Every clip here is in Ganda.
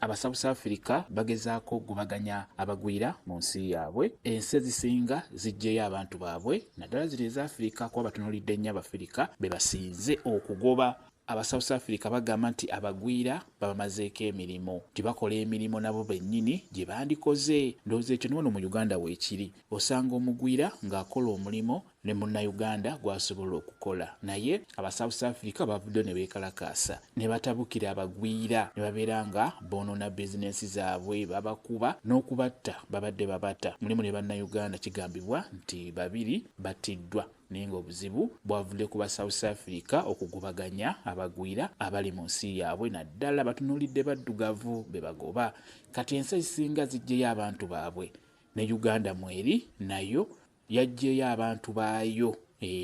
aba South Africa bagezaako okugubaganya abagwira mu nsi yaabwe. Ensi ezisinga zijjeyo abantu baabwe naddala ziri eza Africa kuba batunuulidde nnyo Abafirika be basinze okugoba. Aba South Africa bagamba nti abagwira babamazeeko emirimu, tibakola emirimu nabo bennyini gye bandikoze. Ndowooza ekyo niwono mu Uganda weekiri, osanga omugwira ng'akola omulimu ne munnayuganda gw'asobola okukola, naye aba South Africa bavuddeyo ne beekalakaasa ne batabukira abagwira ne babeera nga boonona bizinensi zaabwe, babakuba n'okubatta babadde babatta. Mulimu ne bannayuganda kigambibwa nti 2 battiddwa, naye ng'obuzibu bwavudde ku ba South Africa okugubaganya abagwira abali mu nsi yaabwe, naddala batunuulidde baddugavu be bagoba. Kati ensi ezisinga zijjeyo abantu baabwe, ne Uganda mweri nayo yaggyeyo abantu baayo,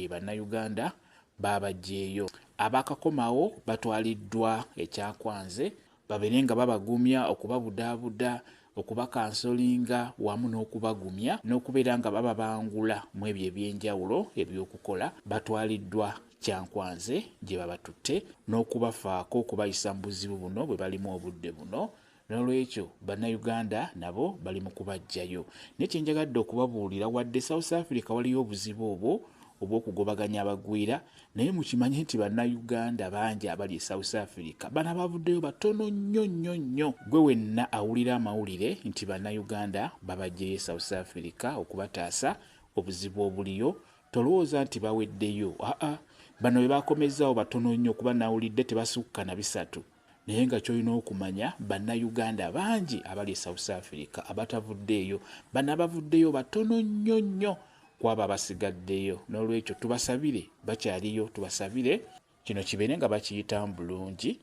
bannayuganda baabagyeyo. Abakakomawo batwaliddwa ekyakwanze babeere nga babagumya, okubabudaabuda, okubakansolinga wamu n'okubagumya n'okubeera nga bababangula mu ebyo ebyenjawulo eby'okukola. Batwaliddwa kyankwanze gye babatutte n'okubafaako, okubayisa mu buzibu buno bwe balimu obudde buno. N'olwekyo bannayuganda nabo bali mu kubajjayo. Naye kye njagadde okubabuulira, wadde South Africa waliyo obuzibu obwo obw'okugobaganya abagwira, naye mukimanye nti bannayuganda bangi abali e South Africa bano abavuddeyo batono nnyo. Gwe wenna awulira amawulire nti bannayuganda babajjeyo e South Africa okubataasa obuzibu obuliyo, tolowooza nti baweddeyo. Bano be bakomezaawo batono nnyo, kuba nawulidde tebasukka na 3. Naye nga kyolina okumanya bannayuganda bangi abali e South Africa abatavuddeeyo. Bano abavuddeyo batono nnyo kwabo abasigaddeyo. N'olwekyo tubasabire, bakyaliyo, tubasabire kino kibeere nga bakiyitamu bulungi,